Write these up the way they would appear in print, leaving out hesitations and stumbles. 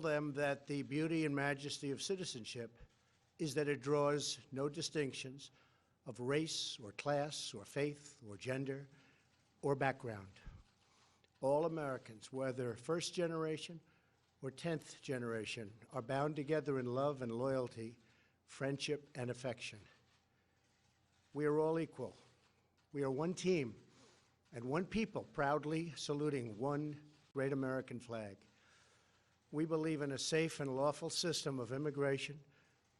them that the beauty and majesty of citizenship is that it draws no distinctions of race or class or faith or gender or background. All Americans, whether first generation or 10th generation, are bound together in love and loyalty, friendship and affection. We are all equal. We are one team and one people, proudly saluting one great American flag. We believe in a safe and lawful system of immigration,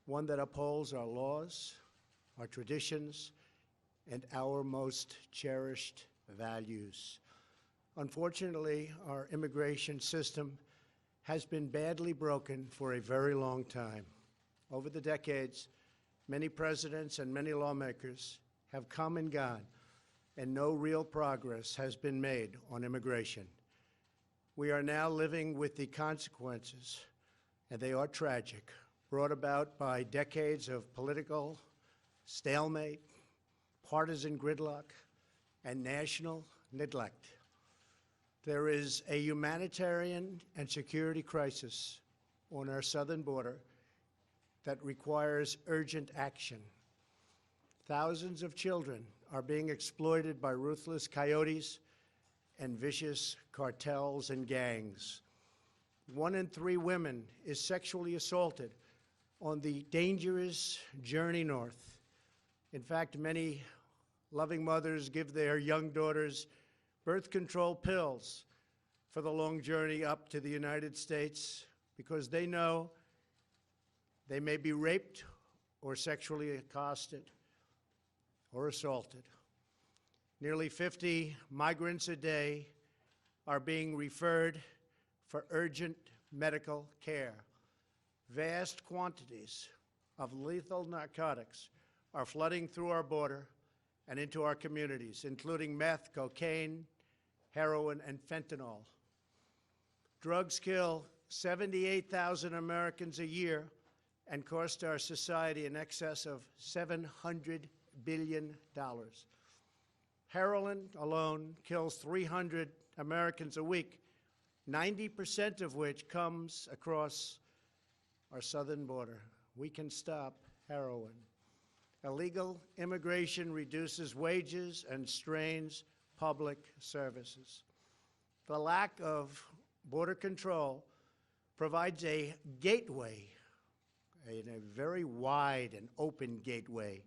one that upholds our laws, our traditions, and our most cherished values. Unfortunately, our immigration system has been badly broken for a very long time. Over the decades, many presidents and many lawmakers have come and gone, and no real progress has been made on immigration. We are now living with the consequences, and they are tragic, brought about by decades of political stalemate, partisan gridlock, and national neglect. There is a humanitarian and security crisis on our southern border that requires urgent action. Thousands of children are being exploited by ruthless coyotes and vicious cartels and gangs. 1 in 3 women is sexually assaulted on the dangerous journey north. In fact, many loving mothers give their young daughters birth control pills for the long journey up to the United States because they know they may be raped or sexually accosted or assaulted. Nearly 50 migrants a day are being referred for urgent medical care. Vast quantities of lethal narcotics are flooding through our border and into our communities, including meth, cocaine, heroin, and fentanyl. Drugs kill 78,000 Americans a year and cost our society in excess of $700 billion. Heroin alone kills 300 Americans a week, 90% of which comes across our southern border. We can stop heroin. Illegal immigration reduces wages and strains public services. The lack of border control provides a gateway, a very wide and open gateway,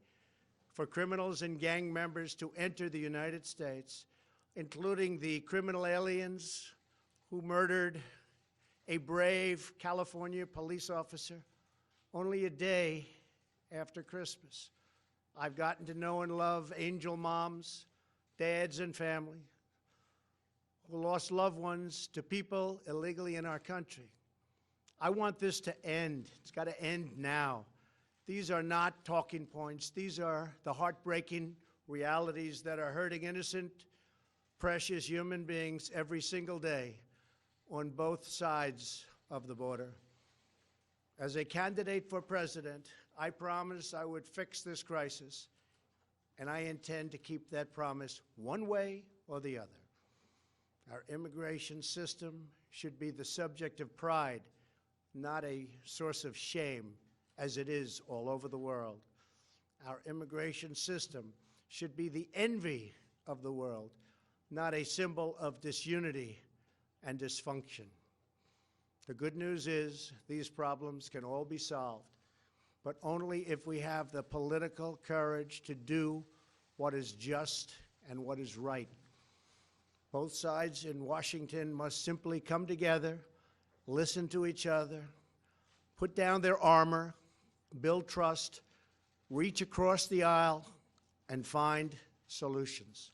for criminals and gang members to enter the United States, including the criminal aliens who murdered a brave California police officer only a day after Christmas. I've gotten to know and love angel moms, dads, and family who lost loved ones to people illegally in our country. I want this to end. It's got to end now. These are not talking points. These are the heartbreaking realities that are hurting innocent, precious human beings every single day on both sides of the border. As a candidate for president, I promised I would fix this crisis, and I intend to keep that promise one way or the other. Our immigration system should be the subject of pride, not a source of shame, as it is all over the world. Our immigration system should be the envy of the world, not a symbol of disunity and dysfunction. The good news is these problems can all be solved, but only if we have the political courage to do what is just and what is right. Both sides in Washington must simply come together, listen to each other, put down their armor, build trust, reach across the aisle, and find solutions.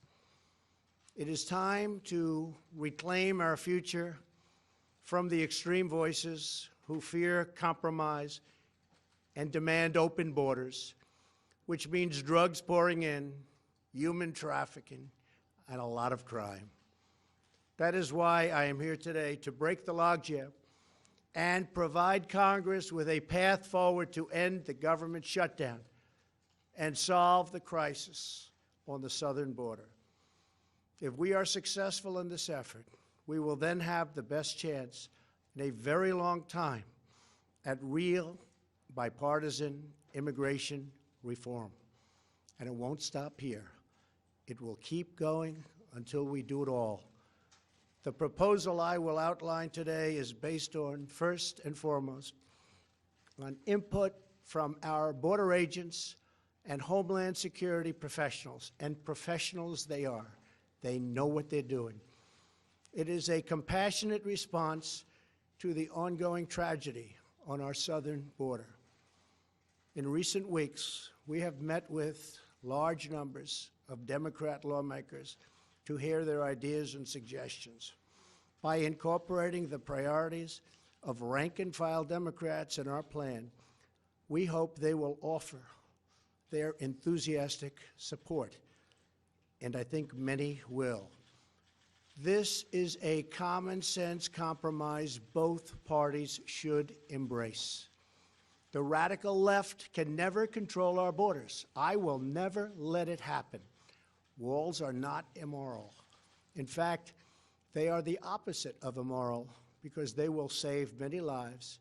It is time to reclaim our future from the extreme voices who fear compromise and demand open borders, which means drugs pouring in, human trafficking, and a lot of crime. That is why I am here today, to break the logjam and provide Congress with a path forward to end the government shutdown and solve the crisis on the southern border. If we are successful in this effort, we will then have the best chance in a very long time at real bipartisan immigration reform. And it won't stop here. It will keep going until we do it all. The proposal I will outline today is based on, first and foremost, on input from our border agents and Homeland Security professionals, and professionals they are. They know what they're doing. It is a compassionate response to the ongoing tragedy on our southern border. In recent weeks, we have met with large numbers of Democrat lawmakers to hear their ideas and suggestions. By incorporating the priorities of rank-and-file Democrats in our plan, we hope they will offer their enthusiastic support, and I think many will. This is a common-sense compromise both parties should embrace. The radical left can never control our borders. I will never let it happen. Walls are not immoral. In fact, they are the opposite of immoral because they will save many lives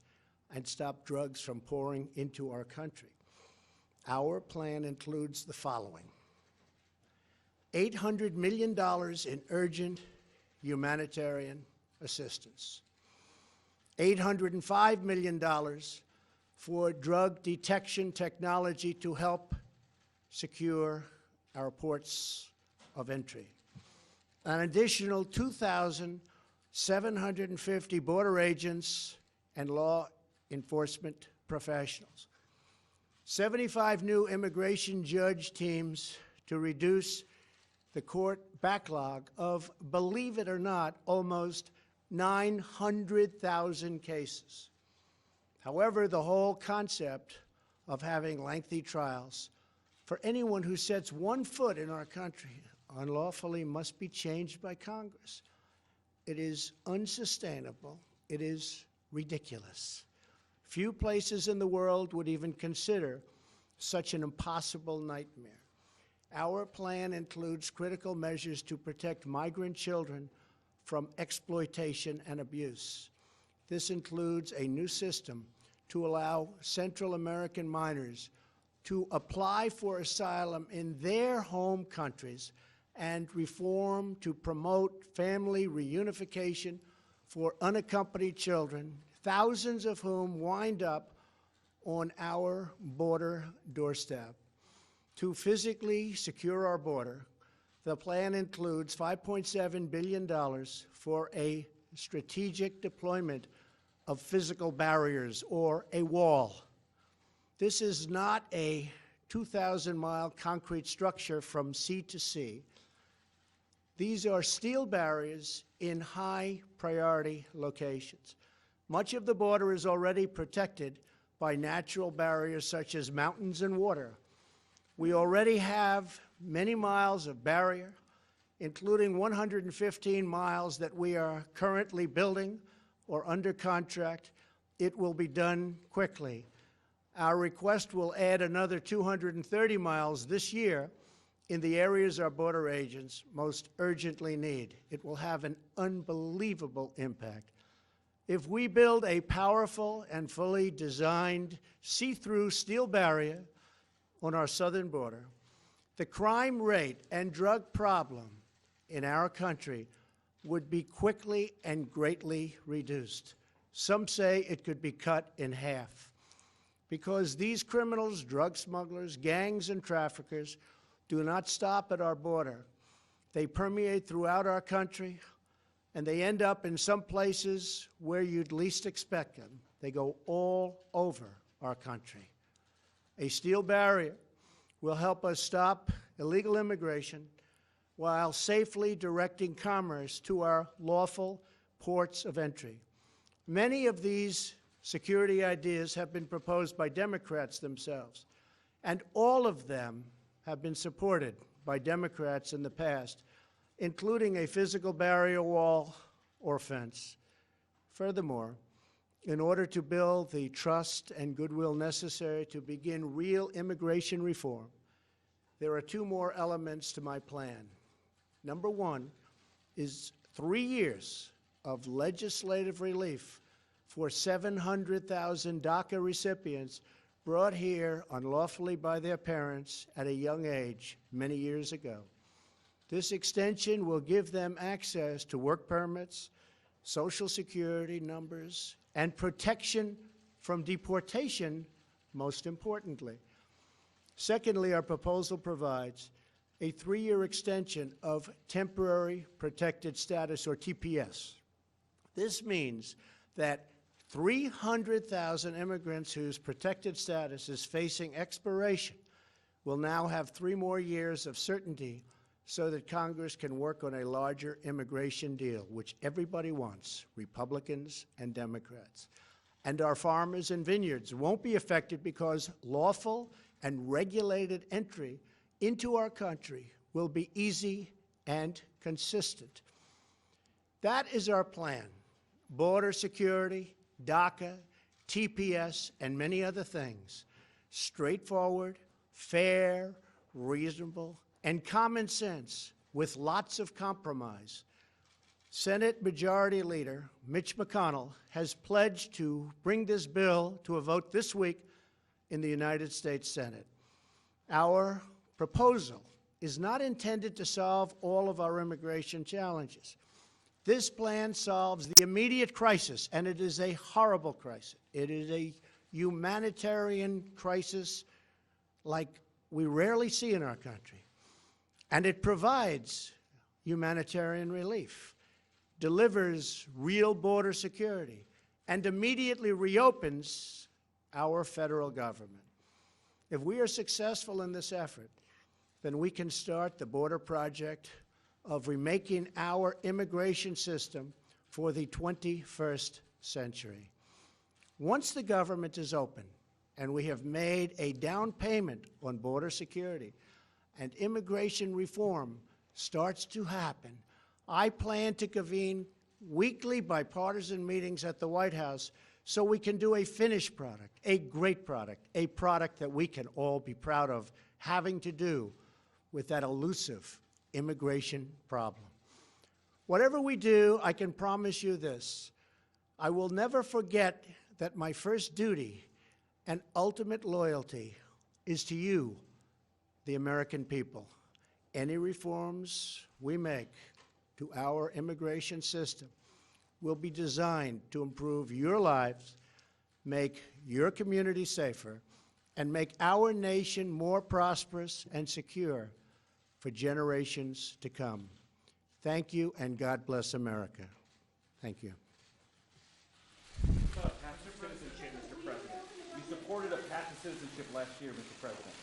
and stop drugs from pouring into our country. Our plan includes the following: $800 million in urgent humanitarian assistance, $805 million for drug detection technology to help secure our ports of entry, an additional 2,750 border agents and law enforcement professionals, 75 new immigration judge teams to reduce the court backlog of, believe it or not, almost 900,000 cases. However, the whole concept of having lengthy trials for anyone who sets one foot in our country unlawfully must be changed by Congress. It is unsustainable. It is ridiculous. Few places in the world would even consider such an impossible nightmare. Our plan includes critical measures to protect migrant children from exploitation and abuse. This includes a new system to allow Central American minors to apply for asylum in their home countries and reform to promote family reunification for unaccompanied children, thousands of whom wind up on our border doorstep. To physically secure our border, the plan includes $5.7 billion for a strategic deployment of physical barriers, or a wall. This is not a 2,000-mile concrete structure from sea to sea. These are steel barriers in high-priority locations. Much of the border is already protected by natural barriers such as mountains and water. We already have many miles of barrier, including 115 miles that we are currently building or under contract. It will be done quickly. Our request will add another 230 miles this year in the areas our border agents most urgently need. It will have an unbelievable impact. If we build a powerful and fully designed see-through steel barrier on our southern border, the crime rate and drug problem in our country would be quickly and greatly reduced. Some say it could be cut in half. Because these criminals, drug smugglers, gangs, and traffickers do not stop at our border. They permeate throughout our country, and they end up in some places where you'd least expect them. They go all over our country. A steel barrier will help us stop illegal immigration while safely directing commerce to our lawful ports of entry. Many of these security ideas have been proposed by Democrats themselves, and all of them have been supported by Democrats in the past, including a physical barrier wall or fence. Furthermore, in order to build the trust and goodwill necessary to begin real immigration reform, there are two more elements to my plan. Number one is 3 years of legislative relief for 700,000 DACA recipients brought here unlawfully by their parents at a young age many years ago. This extension will give them access to work permits, Social Security numbers, and protection from deportation, most importantly. Secondly, our proposal provides a 3-year extension of temporary protected status, or TPS. This means that 300,000 immigrants whose protected status is facing expiration will now have 3 more years of certainty so that Congress can work on a larger immigration deal, which everybody wants, Republicans and Democrats. And our farmers and vineyards won't be affected because lawful and regulated entry into our country will be easy and consistent. That is our plan. Border security, DACA, TPS, and many other things. Straightforward, fair, reasonable, and common sense with lots of compromise. Senate Majority Leader Mitch McConnell has pledged to bring this bill to a vote this week in the United States Senate. Our proposal is not intended to solve all of our immigration challenges. This plan solves the immediate crisis, and it is a horrible crisis. It is a humanitarian crisis like we rarely see in our country. And it provides humanitarian relief, delivers real border security, and immediately reopens our federal government. If we are successful in this effort, then we can start the border project of remaking our immigration system for the 21st century. Once the government is open and we have made a down payment on border security and immigration reform starts to happen, I plan to convene weekly bipartisan meetings at the White House so we can do a finished product, a great product, a product that we can all be proud of having to do with that elusive immigration problem. Whatever we do, I can promise you this: I will never forget that my first duty and ultimate loyalty is to you, the American people. Any reforms we make to our immigration system will be designed to improve your lives, make your community safer, and make our nation more prosperous and secure for generations to come. Thank you, and God bless America. Thank you. Path to citizenship, Mr. President. You supported a path to citizenship last year, Mr. President.